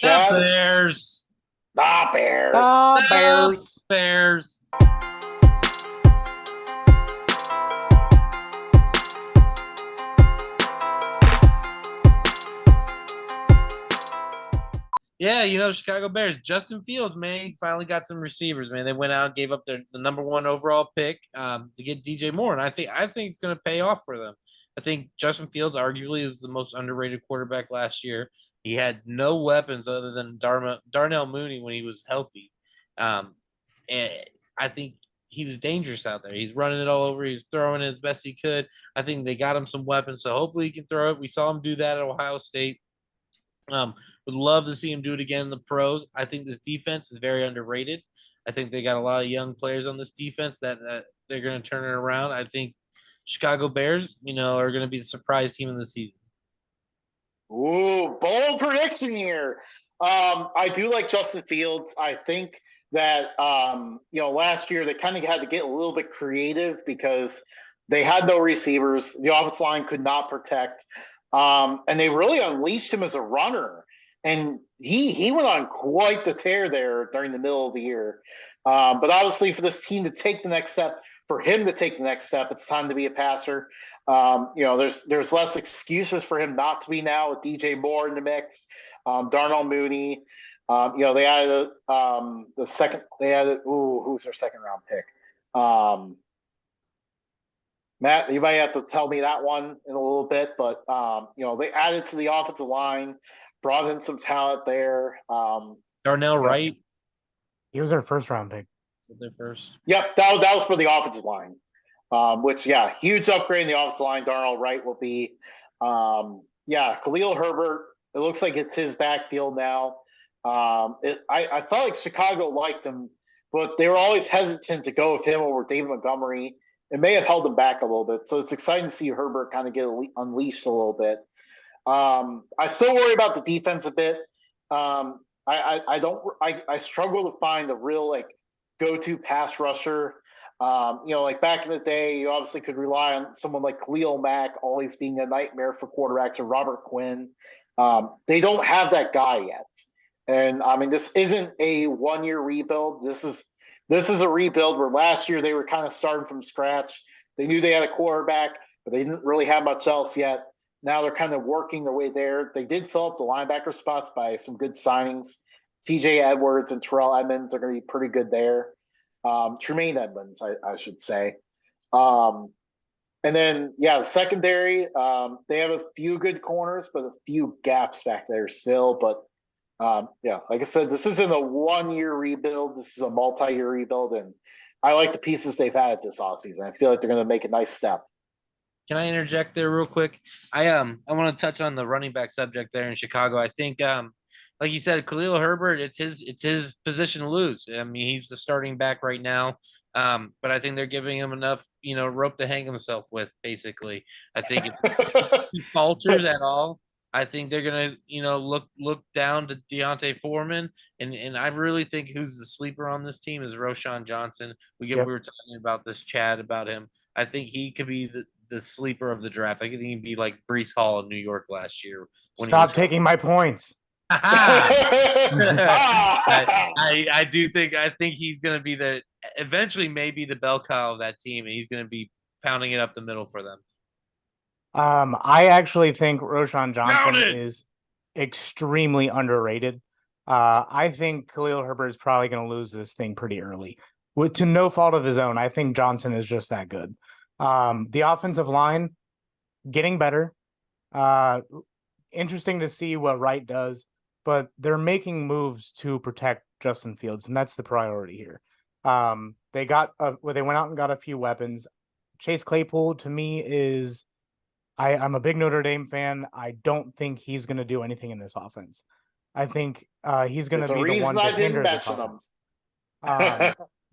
The Chad? Bears. The Bears. The The Bears. Bears. Yeah, Chicago Bears. Justin Fields, man, he finally got some receivers, man. They went out and gave up the number one overall pick to get DJ Moore, and I think it's going to pay off for them. I think Justin Fields arguably is the most underrated quarterback last year. He had no weapons other than Darnell Mooney when he was healthy. And I think he was dangerous out there. He's running it all over. He's throwing it as best he could. I think they got him some weapons, so hopefully he can throw it. We saw him do that at Ohio State. Would love to see him do it again in the pros. I think this defense is very underrated. I think they got a lot of young players on this defense that they're going to turn it around. I think Chicago Bears, are going to be the surprise team in the season. Ooh, bold prediction here. I do like Justin Fields. I think that last year they kind of had to get a little bit creative because they had no receivers. The offensive line could not protect. And they really unleashed him as a runner. And he went on quite the tear there during the middle of the year. But obviously for this team to take the next step, for him to take the next step, it's time to be a passer. There's less excuses for him not to be now with DJ Moore in the mix, Darnell Mooney. They added the second. They added who's their second round pick? Matt, you might have to tell me that one in a little bit, but they added to the offensive line, brought in some talent there. Darnell Wright. He was their first round pick. So their first. Yep, that was for the offensive line. Huge upgrade in the offensive line. Darnell Wright will be. Khalil Herbert. It looks like it's his backfield now. I felt like Chicago liked him, but they were always hesitant to go with him over David Montgomery. It may have held them back a little bit. So it's exciting to see Herbert kind of get unleashed a little bit. I still worry about the defense a bit. I struggle to find a real go-to pass rusher. Back in the day, you obviously could rely on someone like Khalil Mack always being a nightmare for quarterbacks, or Robert Quinn. They don't have that guy yet. And I mean, this isn't a one-year rebuild. This is a rebuild where last year they were kind of starting from scratch. They knew they had a quarterback, but they didn't really have much else yet. Now they're kind of working their way there. They did fill up the linebacker spots by some good signings. TJ Edwards and Terrell Edmonds are going to be pretty good there. Tremaine Edmonds, I should say. And then, the secondary, they have a few good corners, but a few gaps back there still. But like I said, this isn't a one-year rebuild. This is a multi-year rebuild, and I like the pieces they've had this offseason. I feel like they're going to make a nice step. Can I interject there real quick? I want to touch on the running back subject there in Chicago. I think like you said, Khalil Herbert, it's his position to lose. I mean, he's the starting back right now. But I think they're giving him enough, rope to hang himself with, basically. I think if he falters at all, I think they're gonna, look down to Deontay Foreman, and I really think who's the sleeper on this team is Roschon Johnson. We were talking about this, Chad, about him. I think he could be the sleeper of the draft. I think he'd be like Breece Hall in New York last year. Stop taking my points. I think he's going to be eventually maybe the bell cow of that team, and he's going to be pounding it up the middle for them. I actually think Roschon Johnson is extremely underrated. I think Khalil Herbert is probably going to lose this thing pretty early, to no fault of his own. I think Johnson is just that good. The offensive line getting better. Interesting to see what Wright does, but they're making moves to protect Justin Fields, and that's the priority here. They went out and got a few weapons. Chase Claypool, to me, is I'm a big Notre Dame fan. I don't think he's going to do anything in this offense. I think he's going to be the one to hinder this offense.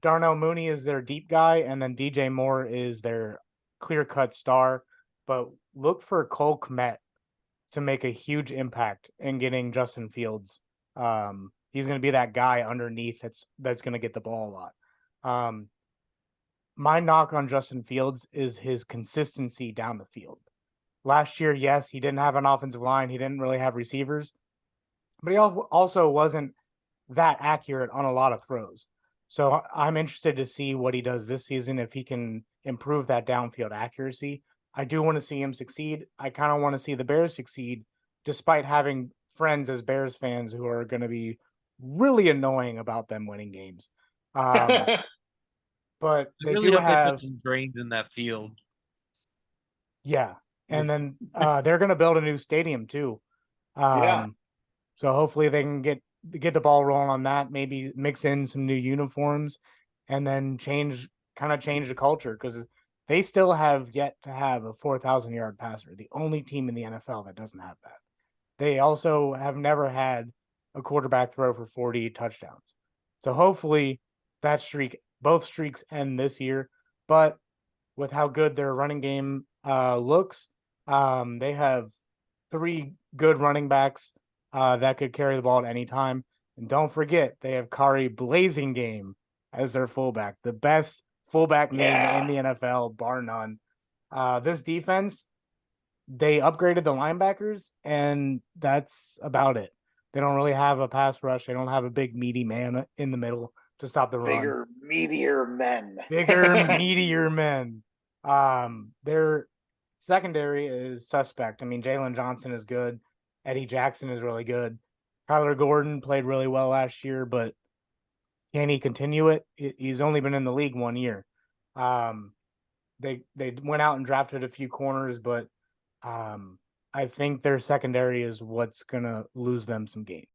Darnell Mooney is their deep guy, and then DJ Moore is their clear-cut star. But look for Cole Kmet to make a huge impact in getting Justin Fields. He's going to be that guy underneath that's going to get the ball a lot. My knock on Justin Fields is his consistency down the field. Last year, yes, he didn't have an offensive line. He didn't really have receivers. but he also wasn't that accurate on a lot of throws. So I'm interested to see what he does this season if he can improve that downfield accuracy. I do want to see him succeed. I kind of want to see the Bears succeed, despite having friends as Bears fans who are going to be really annoying about them winning games. But I they really do hope they put have, some drains in that field. yeah, and then they're going to build a new stadium too. Yeah. So hopefully they can get the ball rolling on that. Maybe mix in some new uniforms, and then change the culture because they still have yet to have a 4,000-yard passer. The only team in the NFL that doesn't have that. They also have never had a quarterback throw for 40 touchdowns. So hopefully both streaks end this year. But with how good their running game looks, they have three good running backs that could carry the ball at any time. And don't forget, they have Kari Blazing Game as their fullback, the best fullback name in the NFL, bar none. This defense, they upgraded the linebackers, and that's about it. They don't really have a pass rush. They don't have a big meaty man in the middle to stop the run. Bigger, meatier men. Bigger, meatier men. Their secondary is suspect. I mean, Jalen Johnson is good. Eddie Jackson is really good. Kyler Gordon played really well last year, but can he continue it? He's only been in the league 1 year. They went out and drafted a few corners, but I think their secondary is what's gonna lose them some games.